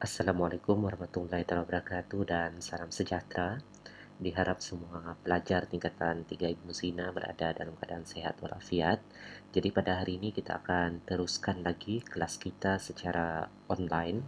Assalamualaikum warahmatullahi wabarakatuh dan salam sejahtera. Diharap semua pelajar tingkatan 3 Ibnu Sina berada dalam keadaan sehat walafiat. Jadi pada hari ini kita akan teruskan lagi kelas kita secara online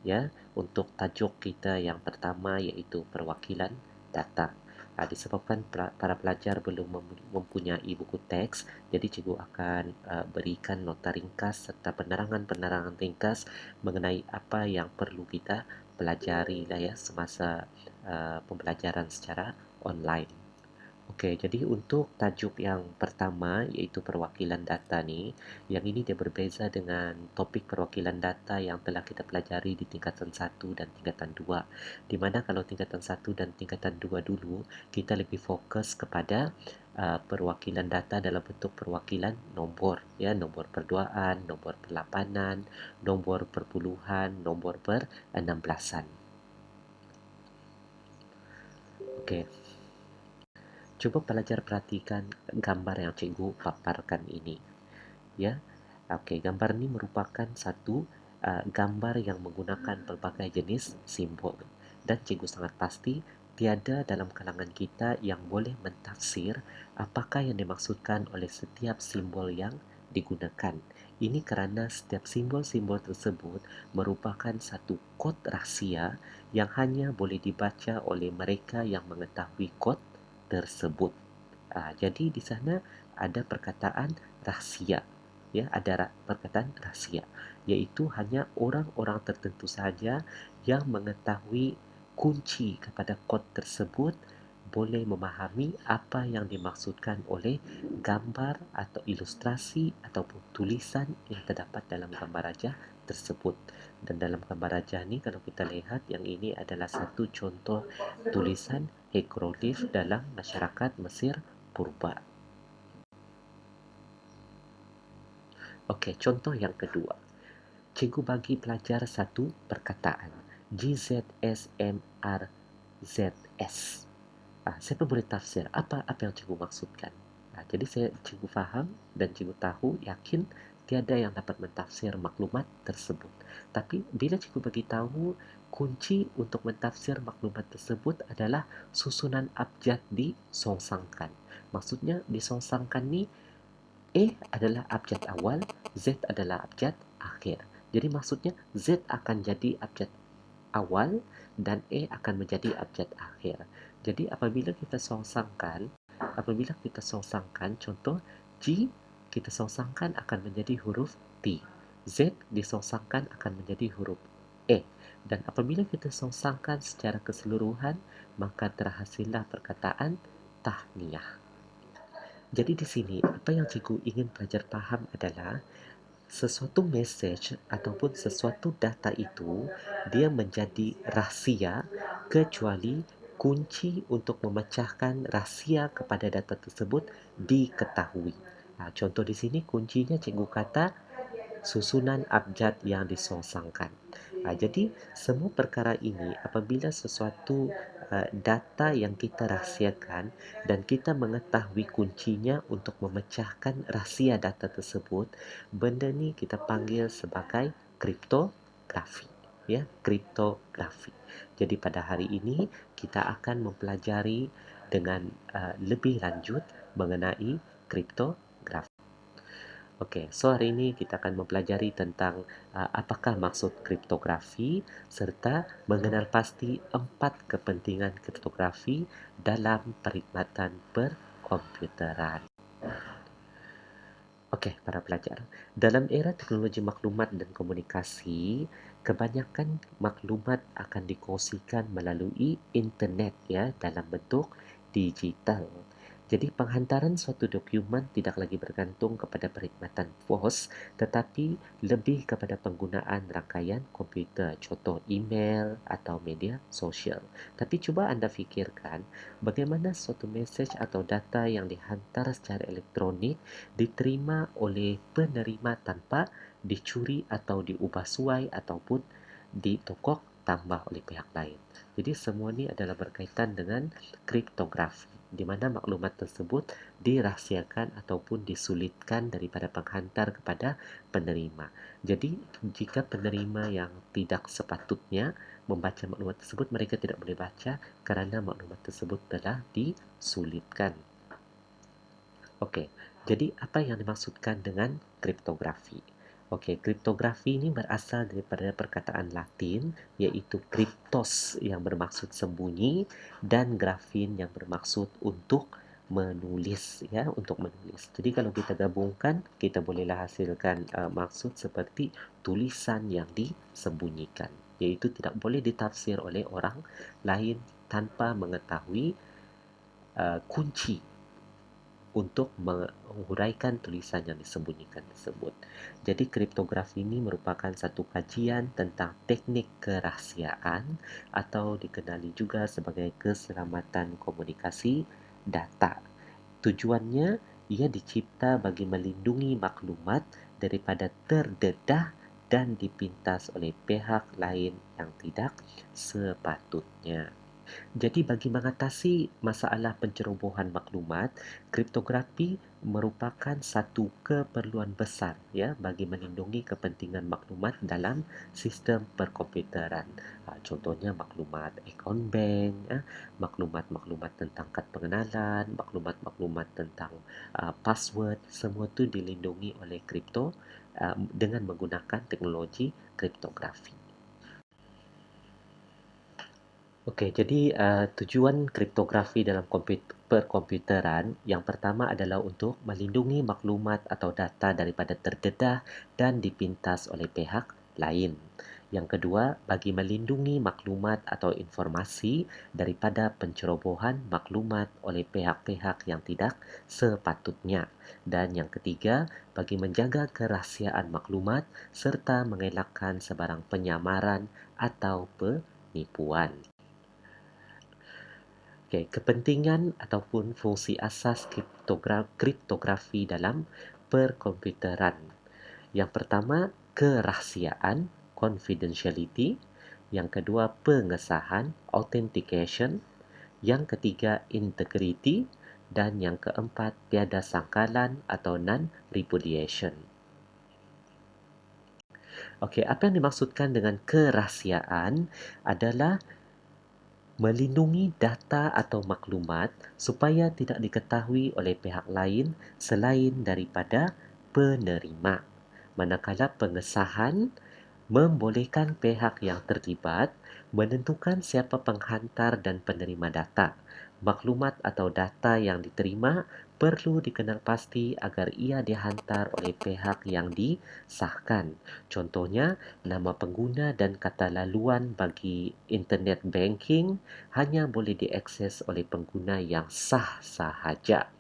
ya untuk tajuk kita yang pertama iaitu perwakilan data. Disebabkan para pelajar belum mempunyai buku teks, jadi cikgu akan berikan nota ringkas serta penerangan-penerangan ringkas mengenai apa yang perlu kita pelajari lah ya semasa pembelajaran secara online. Okey, jadi untuk tajuk yang pertama iaitu perwakilan data ni, yang ini dia berbeza dengan topik perwakilan data yang telah kita pelajari di tingkatan 1 dan tingkatan 2. Di mana kalau tingkatan 1 dan tingkatan 2 dulu, kita lebih fokus kepada perwakilan data dalam bentuk perwakilan nombor, ya, nombor perduaan, nombor perlapanan, nombor perpuluhan, nombor per-16an. Okey. Cuba pelajar perhatikan gambar yang cikgu paparkan ini. Ya, okey, gambar ini merupakan satu gambar yang menggunakan pelbagai jenis simbol. Dan cikgu sangat pasti tiada dalam kalangan kita yang boleh mentafsir apakah yang dimaksudkan oleh setiap simbol yang digunakan. Ini kerana setiap simbol-simbol tersebut merupakan satu kod rahsia yang hanya boleh dibaca oleh mereka yang mengetahui kod tersebut. Jadi di sana ada perkataan rahsia, ya, ada perkataan rahsia, iaitu hanya orang-orang tertentu saja yang mengetahui kunci kepada kod tersebut boleh memahami apa yang dimaksudkan oleh gambar atau ilustrasi ataupun tulisan yang terdapat dalam gambar rajah tersebut. Dan dalam gambar rajah ni kalau kita lihat, yang ini adalah satu contoh tulisan hieroglif dalam masyarakat Mesir purba. Okey, contoh yang kedua. Cikgu bagi pelajar satu perkataan. GZSMRZS. Siapa boleh tafsir apa yang cikgu maksudkan? Jadi cikgu faham dan cikgu tahu, yakin tiada yang dapat mentafsir maklumat tersebut. Tapi bila cikgu bagi tahu kunci untuk mentafsir maklumat tersebut adalah susunan abjad disongsangkan. Maksudnya disongsangkan ni A adalah abjad awal, Z adalah abjad akhir. Jadi maksudnya Z akan jadi abjad awal dan A akan menjadi abjad akhir. Jadi apabila kita songsangkan, contoh G kita songsangkan akan menjadi huruf T. Z disongsangkan akan menjadi huruf A. Dan apabila kita songsangkan secara keseluruhan, maka terhasillah perkataan tahniah. Jadi di sini apa yang cikgu ingin pelajar faham adalah sesuatu mesej ataupun sesuatu data itu dia menjadi rahsia kecuali kunci untuk memecahkan rahsia kepada data tersebut diketahui. Contoh di sini kuncinya cikgu kata susunan abjad yang disongsangkan. Jadi semua perkara ini apabila sesuatu data yang kita rahsiakan dan kita mengetahui kuncinya untuk memecahkan rahsia data tersebut, benda ni kita panggil sebagai kriptografi, ya, kriptografi. Jadi pada hari ini kita akan mempelajari dengan lebih lanjut mengenai kriptografi. Okey, so hari ini kita akan mempelajari tentang apakah maksud kriptografi serta mengenal pasti 4 kepentingan kriptografi dalam perkhidmatan perkomputeran. Okey, para pelajar. Dalam era teknologi maklumat dan komunikasi, kebanyakan maklumat akan dikongsikan melalui internet, ya, dalam bentuk digital. Jadi penghantaran suatu dokumen tidak lagi bergantung kepada perkhidmatan pos, tetapi lebih kepada penggunaan rangkaian komputer, contoh email atau media sosial. Tapi cuba anda fikirkan bagaimana suatu mesej atau data yang dihantar secara elektronik diterima oleh penerima tanpa dicuri atau diubah suai ataupun ditokok tambah oleh pihak lain. Jadi semua ini adalah berkaitan dengan kriptografi. di mana maklumat tersebut dirahsiakan ataupun disulitkan daripada penghantar kepada penerima. Jadi, jika penerima yang tidak sepatutnya membaca maklumat tersebut, mereka tidak boleh baca kerana maklumat tersebut telah disulitkan. Okey, jadi apa yang dimaksudkan dengan kriptografi? Okey, kriptografi ini berasal daripada perkataan Latin iaitu kryptos yang bermaksud sembunyi dan grafin yang bermaksud untuk menulis, ya, untuk menulis. Jadi kalau kita gabungkan, kita bolehlah hasilkan maksud seperti tulisan yang disembunyikan, iaitu tidak boleh ditafsir oleh orang lain tanpa mengetahui kunci untuk menguraikan tulisan yang disembunyikan tersebut. Jadi kriptografi ini merupakan satu kajian tentang teknik kerahsiaan atau dikenali juga sebagai keselamatan komunikasi data. Tujuannya, ia dicipta bagi melindungi maklumat daripada terdedah dan dipintas oleh pihak lain yang tidak sepatutnya. Jadi bagi mengatasi masalah pencerobohan maklumat, kriptografi merupakan satu keperluan besar, ya, bagi melindungi kepentingan maklumat dalam sistem perkomputeran. Contohnya maklumat akaun bank, ya, maklumat-maklumat tentang kad pengenalan, maklumat-maklumat tentang password, semua itu dilindungi oleh kripto dengan menggunakan teknologi kriptografi. Okey, jadi tujuan kriptografi dalam perkomputeran yang pertama adalah untuk melindungi maklumat atau data daripada terdedah dan dipintas oleh pihak lain. Yang kedua, bagi melindungi maklumat atau informasi daripada pencerobohan maklumat oleh pihak-pihak yang tidak sepatutnya. Dan yang ketiga, bagi menjaga kerahsiaan maklumat serta mengelakkan sebarang penyamaran atau penipuan. Okay, kepentingan ataupun fungsi asas kriptografi dalam perkomputeran. Yang pertama, kerahsiaan, confidentiality. Yang kedua, pengesahan, authentication. Yang ketiga, integrity. Dan yang keempat, tiada sangkalan atau non-repudiation. Okey, apa yang dimaksudkan dengan kerahsiaan adalah melindungi data atau maklumat supaya tidak diketahui oleh pihak lain selain daripada penerima. Manakala pengesahan membolehkan pihak yang terlibat menentukan siapa penghantar dan penerima data. Maklumat atau data yang diterima perlu dikenal pasti agar ia dihantar oleh pihak yang disahkan. Contohnya, nama pengguna dan kata laluan bagi internet banking hanya boleh diakses oleh pengguna yang sah sahaja.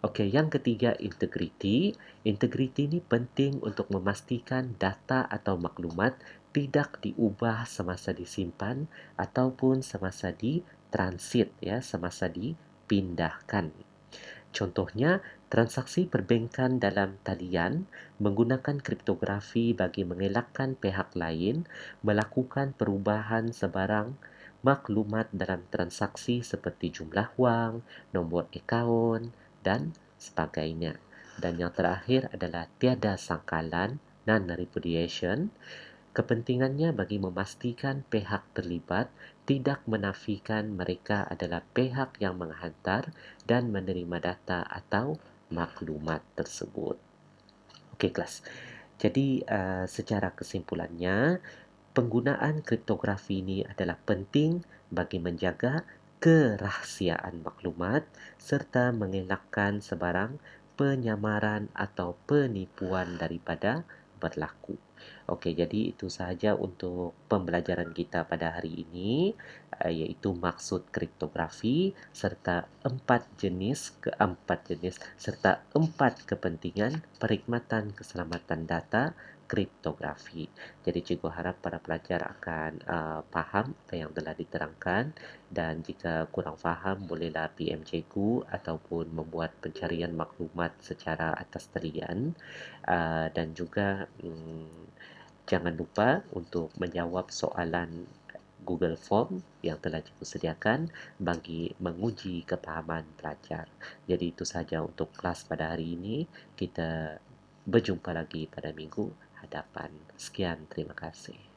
Okey, yang ketiga, integriti. Integriti ini penting untuk memastikan data atau maklumat tidak diubah semasa disimpan ataupun semasa ditransit, ya, semasa dipindahkan. Contohnya, transaksi perbankan dalam talian menggunakan kriptografi bagi mengelakkan pihak lain melakukan perubahan sebarang maklumat dalam transaksi seperti jumlah wang, nombor akaun dan sebagainya. Dan yang terakhir adalah tiada sangkalan, non-repudiation. Kepentingannya bagi memastikan pihak terlibat tidak menafikan mereka adalah pihak yang menghantar dan menerima data atau maklumat tersebut. Okey, kelas. Jadi, secara kesimpulannya, penggunaan kriptografi ini adalah penting bagi menjaga kerahsiaan maklumat serta mengelakkan sebarang penyamaran atau penipuan daripada berlaku. Okey, jadi itu sahaja untuk pembelajaran kita pada hari ini, iaitu maksud kriptografi serta empat jenis serta empat kepentingan perkhidmatan keselamatan data kriptografi. Jadi cikgu harap para pelajar akan faham apa yang telah diterangkan, dan jika kurang faham bolehlah PM cikgu ataupun membuat pencarian maklumat secara atas talian, dan juga jangan lupa untuk menjawab soalan Google Form yang telah disediakan bagi menguji kepahaman pelajar. Jadi itu saja untuk kelas pada hari ini. Kita berjumpa lagi pada minggu hadapan. Sekian, terima kasih.